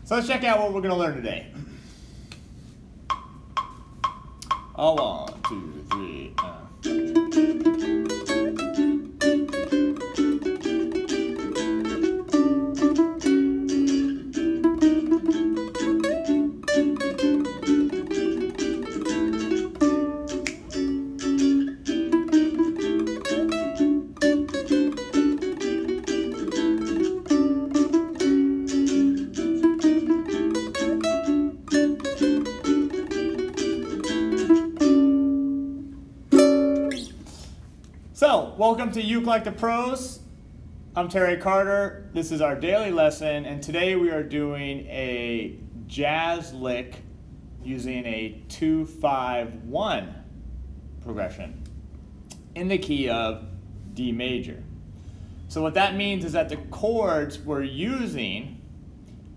So let's check out what we're going to learn today. Oh, 1, 2, 3. So, welcome to Uke Like the Pros. I'm Terry Carter. This is our daily lesson, and today we are doing a jazz lick using a 2-5-1 progression in the key of D major. So what that means is that the chords we're using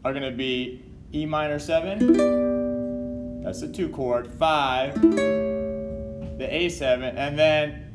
are going to be E minor 7, that's the 2 chord, 5, the A7, and then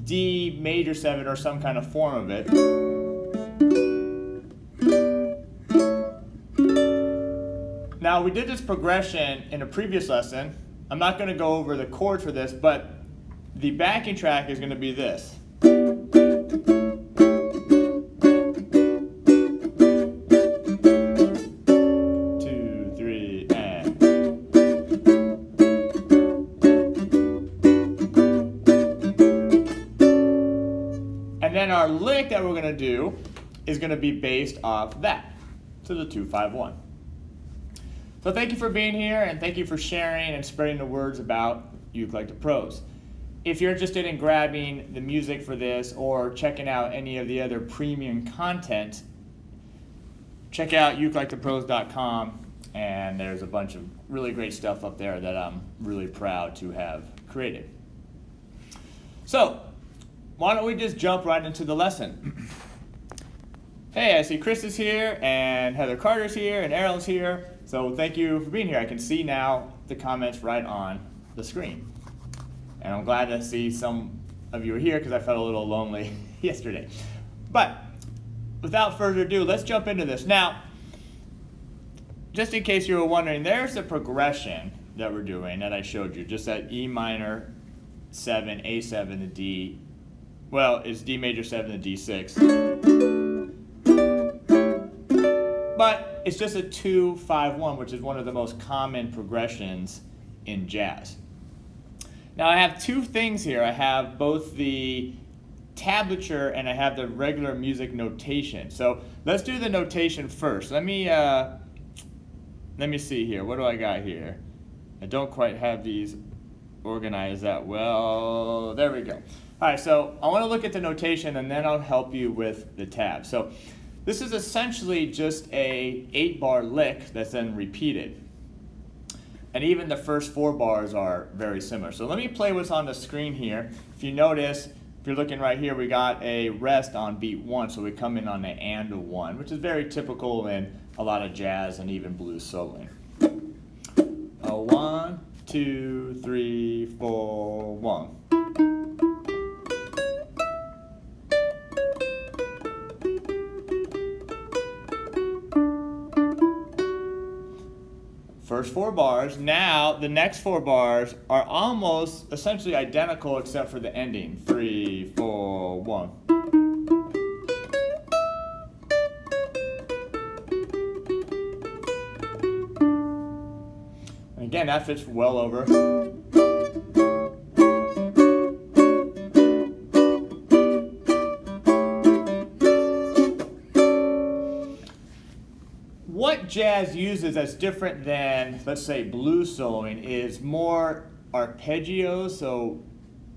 D major 7 or some kind of form of it. Now we did this progression in a previous lesson. I'm not going to go over the chords for this, but the backing track is going to be this. 2, 3, and. And then our lick that we're going to do is going to be based off that, to the 2-5-1. So thank you for being here, and thank you for sharing and spreading the words about Uke Like the Pros. If you're interested in grabbing the music for this or checking out any of the other premium content, check out ukelikeThePros.com, and there's a bunch of really great stuff up there that I'm really proud to have created. So, why don't we just jump right into the lesson? Hey, I see Chris is here, and Heather Carter's here, and Errol's here. So thank you for being here. I can see now the comments right on the screen. And I'm glad to see some of you are here because I felt a little lonely yesterday. But without further ado, let's jump into this. Now, just in case you were wondering, there's the progression that we're doing that I showed you. Just that E minor 7, A7, the D. Well, it's D major 7 to D6. But it's just a 2-5-1, which is one of the most common progressions in jazz. Now I have two things here. I have both the tablature and I have the regular music notation. So let's do the notation first. Let me see here. What do I got here? I don't quite have these organized that well. There we go. All right, so I want to look at the notation and then I'll help you with the tab. So this is essentially just a 8-bar lick that's then repeated. And even the first 4 bars are very similar. So let me play what's on the screen here. If you notice, if you're looking right here, we got a rest on beat 1, so we come in on the and a 1, which is very typical in a lot of jazz and even blues soloing. 1, 2, 3, 4, 1. First 4 bars. Now the next 4 bars are almost essentially identical except for the ending. 3, 4, 1. And again, that fits well over. What jazz uses that's different than, let's say, blues soloing is more arpeggios, so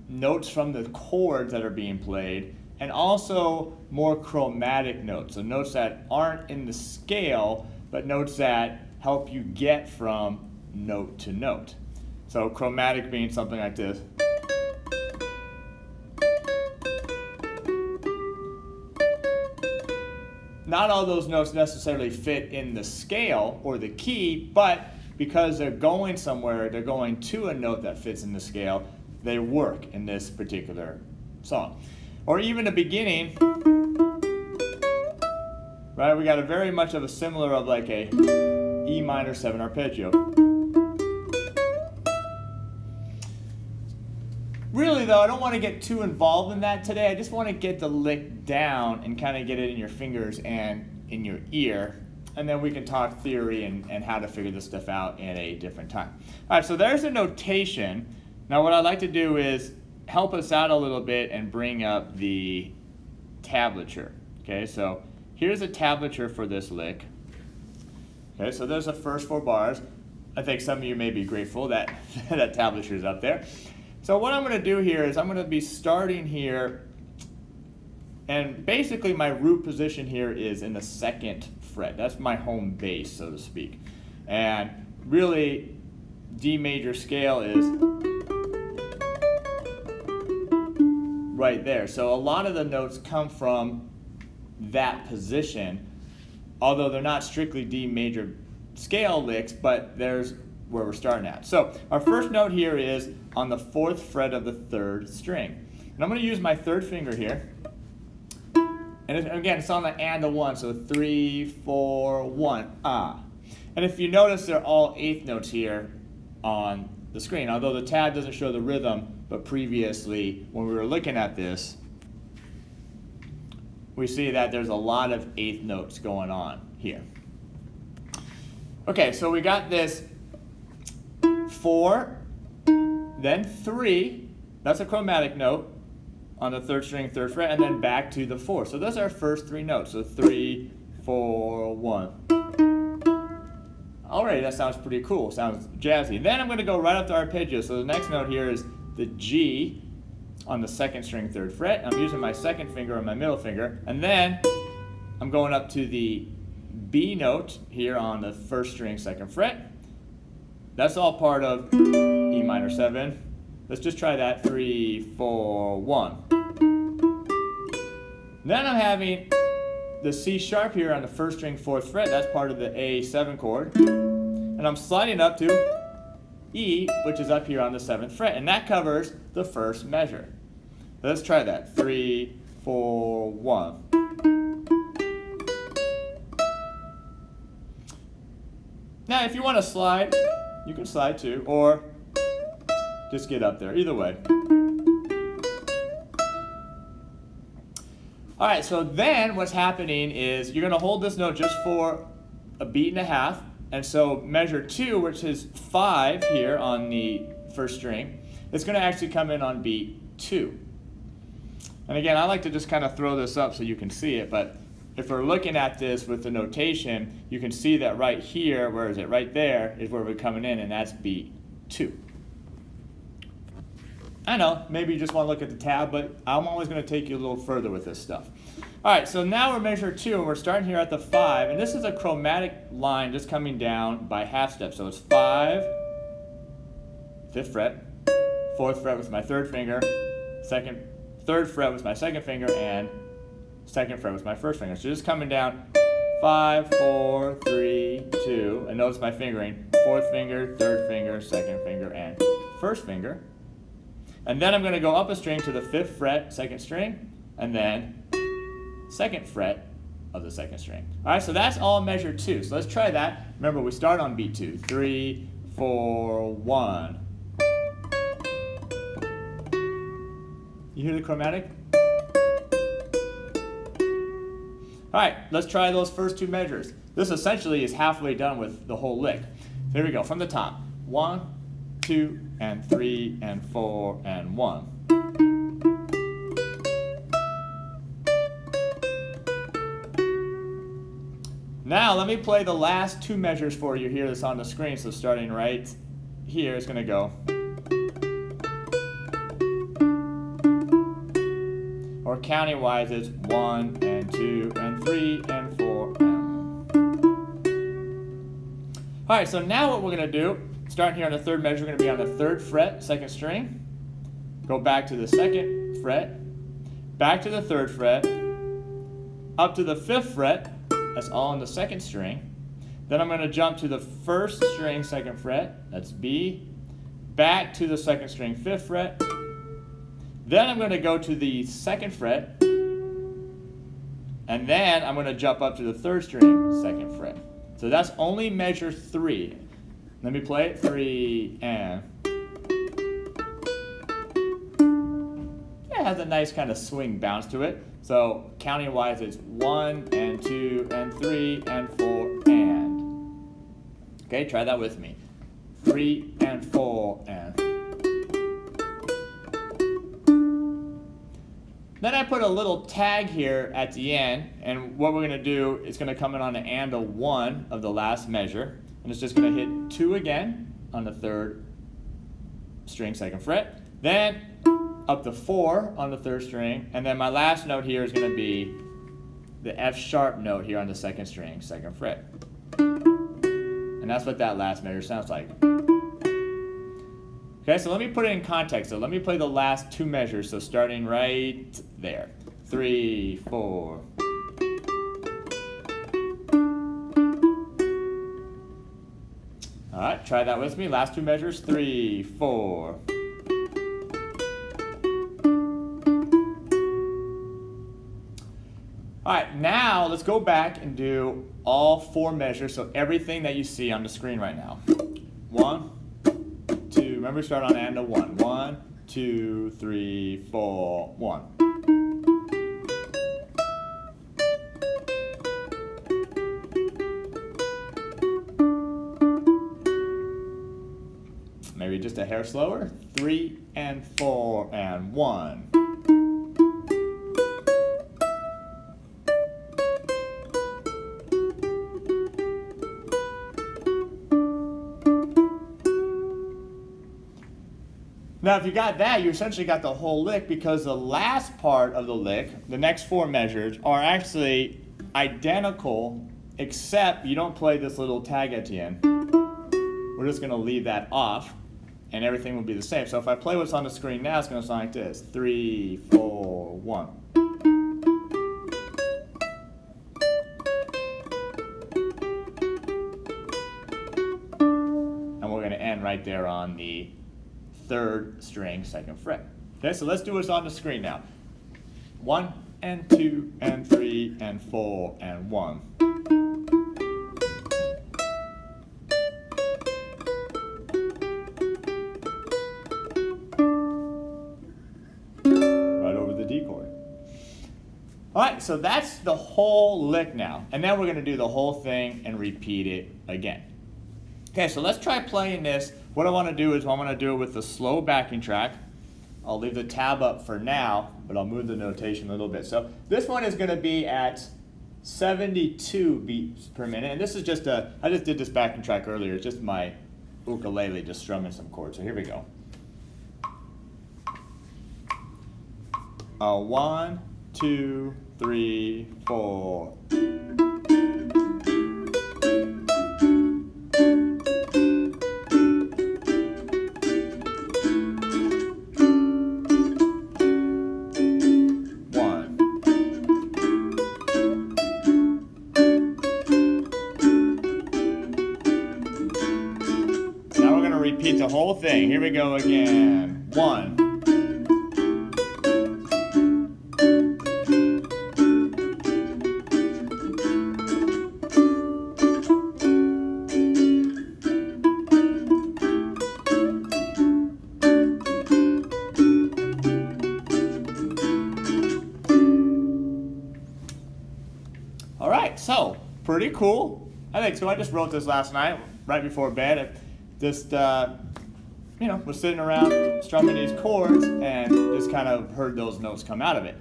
notes from the chords that are being played, and also more chromatic notes, so notes that aren't in the scale, but notes that help you get from note to note. So chromatic being something like this. Not all those notes necessarily fit in the scale or the key, but because they're going somewhere, they're going to a note that fits in the scale, they work in this particular song. Or even the beginning. right? We got a very much of a similar of like a E minor 7 arpeggio. Really though, I don't want to get too involved in that today. I just want to get the lick down and kind of get it in your fingers and in your ear. And then we can talk theory and how to figure this stuff out at a different time. All right, so there's the notation. Now what I'd like to do is help us out a little bit and bring up the tablature. Okay, so here's a tablature for this lick. Okay, so there's the first 4 bars. I think some of you may be grateful that that tablature is up there. So what I'm going to do here is I'm going to be starting here, and basically my root position here is in the 2nd fret. That's my home base, so to speak. And really, D major scale is right there. So a lot of the notes come from that position, although they're not strictly D major scale licks, but there's where we're starting at. So our first note here is on the 4th fret of the 3rd string. And I'm going to use my 3rd finger here. And again, it's on the and the 1, so 3, 4, 1, ah. And if you notice, they're all 8th notes here on the screen, although the tab doesn't show the rhythm, but previously when we were looking at this, we see that there's a lot of 8th notes going on here. Okay, so we got this 4, then 3, that's a chromatic note on the 3rd string, 3rd fret, and then back to the 4. So those are our first 3 notes, so 3, 4, 1. Alright, that sounds pretty cool, sounds jazzy. Then I'm going to go right up to arpeggio, so the next note here is the G on the 2nd string, 3rd fret. I'm using my 2nd finger and my middle finger, and then I'm going up to the B note here on the 1st string, 2nd fret. That's all part of E minor 7. Let's just try that. 3, 4, 1. Then I'm having the C sharp here on the 1st string, 4th fret. That's part of the A7 chord. And I'm sliding up to E, which is up here on the 7th fret. And that covers the first measure. Let's try that. 3, 4, 1. Now, if you want to slide, you can slide too, or just get up there. Either way. All right, so then what's happening is you're going to hold this note just for a beat and a half. And so measure 2, which is 5 here on the 1st string, it's going to actually come in on beat 2. And again, I like to just kind of throw this up so you can see it, but if we're looking at this with the notation, you can see that right here, where is it? Right there is where we're coming in, and that's beat 2. I know, maybe you just want to look at the tab, but I'm always going to take you a little further with this stuff. All right, so now we're measure 2, and we're starting here at the 5, and this is a chromatic line just coming down by half step. So it's 5, 5th fret, 4th fret with my 3rd finger, 3rd fret with my 2nd finger, and 2nd fret with my 1st finger. So just coming down 5, 4, 3, 2, and notice my fingering, 4th finger, 3rd finger, 2nd finger, and 1st finger. And then I'm going to go up a string to the 5th fret, 2nd string, and then 2nd fret of the 2nd string. All right, so that's all measure 2. So let's try that. Remember, we start on beat 2. 3, 4, 1. You hear the chromatic? All right, let's try those first 2 measures. This essentially is halfway done with the whole lick. Here we go, from the top. 1, 2, and 3, and 4, and 1. Now let me play the last 2 measures for you here that's on the screen. So starting right here, it's going to go. Or counting wise, it's 1, and 2, and 3, and 4, and 1. All right, so now what we're going to do, starting here on the 3rd measure, we're going to be on the 3rd fret, 2nd string. Go back to the 2nd fret, back to the 3rd fret, up to the 5th fret. That's all on the 2nd string. Then I'm going to jump to the 1st string, 2nd fret. That's B. Back to the 2nd string, 5th fret. Then I'm going to go to the 2nd fret. And then I'm going to jump up to the 3rd string, 2nd fret. So that's only measure 3. Let me play it. 3 and. Yeah, it has a nice kind of swing bounce to it. So counting wise, it's 1 and 2 and 3 and 4 and. Okay, try that with me. 3 and 4 and. Then I put a little tag here at the end, and what we're going to do is going to come in on the and a 1 of the last measure, and it's just going to hit 2 again on the 3rd string, 2nd fret, then up to 4 on the 3rd string, and then my last note here is going to be the F sharp note here on the 2nd string, 2nd fret. And that's what that last measure sounds like. Okay, so let me put it in context. So let me play the last 2 measures. So starting right there. 3, 4. All right, try that with me. Last 2 measures. 3, 4. All right, now let's go back and do all 4 measures. So everything that you see on the screen right now. 1, 2, remember start on and a 1. 1, 2, 3, 4, 1. Maybe just a hair slower. 3 and 4 and 1. Now, if you got that, you essentially got the whole lick, because the last part of the lick, the next 4 measures, are actually identical, except you don't play this little tag at the end. We're just going to leave that off, and everything will be the same. So if I play what's on the screen now, it's going to sound like this. 3, 4, 1. And we're going to end right there on the 3rd string, 2nd fret. Okay, so let's do what's on the screen now. 1 and 2 and 3 and 4 and 1. Right over the D chord. All right, so that's the whole lick now. And then we're going to do the whole thing and repeat it again. Okay, so let's try playing this. What I want to do is I want to do it with the slow backing track. I'll leave the tab up for now, but I'll move the notation a little bit. So this one is going to be at 72 beats per minute. And this is just I just did this backing track earlier. It's just my ukulele just strumming some chords. So here we go. 1, 2, 3, 4. Repeat the whole thing. Here we go again. 1. All right, so pretty cool. I think so. I just wrote this last night, right before bed. Just, was sitting around strumming these chords and just kind of heard those notes come out of it.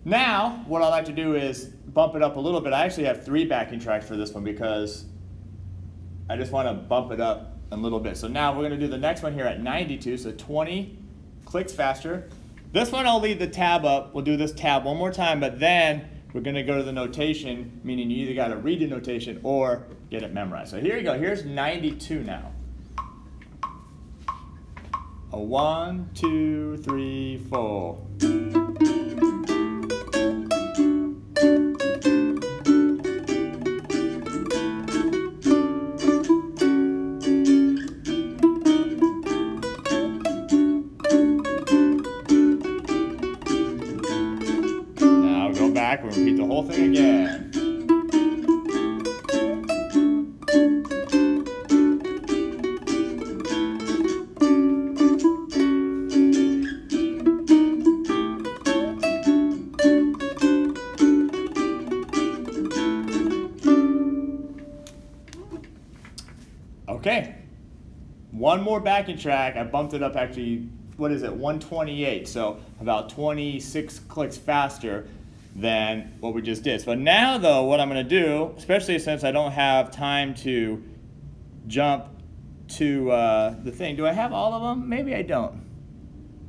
Now, what I like to do is bump it up a little bit. I actually have 3 backing tracks for this one because I just want to bump it up a little bit. So now we're going to do the next one here at 92, so 20 clicks faster. This one I'll leave the tab up. We'll do this tab one more time, but then we're going to go to the notation, meaning you either got to read the notation or get it memorized. So here you go. Here's 92 now. 1, 2, 3, 4. Now go back and repeat the whole thing Okay, one more backing track. I bumped it up actually, 128, so about 26 clicks faster than what we just did. So now though, what I'm going to do, especially since I don't have time to jump to the thing. Do I have all of them? Maybe I don't.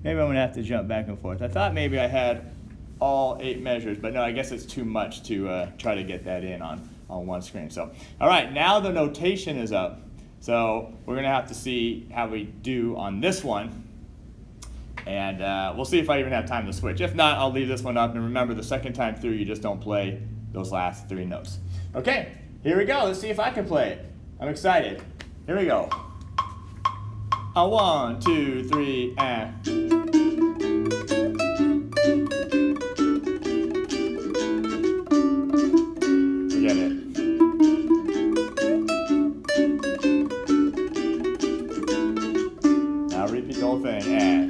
Maybe I'm going to have to jump back and forth. I thought maybe I had all 8 measures, but no, I guess it's too much to try to get that in on one screen. So, all right, now the notation is up. So we're going to have to see how we do on this one. And we'll see if I even have time to switch. If not, I'll leave this one up. And remember, the second time through, you just don't play those last 3 notes. Okay, here we go. Let's see if I can play it. I'm excited. Here we go. 1, 2, 3, and. Forget it. Now repeat the whole thing. And.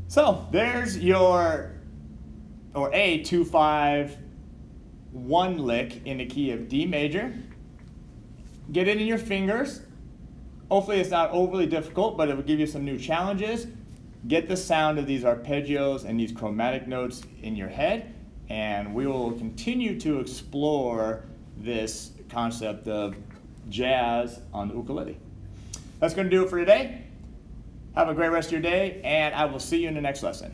So there's your, or a 2-5-1 lick in the key of D major. Get it in your fingers. Hopefully it's not overly difficult, but it will give you some new challenges. Get the sound of these arpeggios and these chromatic notes in your head, and we will continue to explore this concept of jazz on the ukulele. That's going to do it for today. Have a great rest of your day, and I will see you in the next lesson.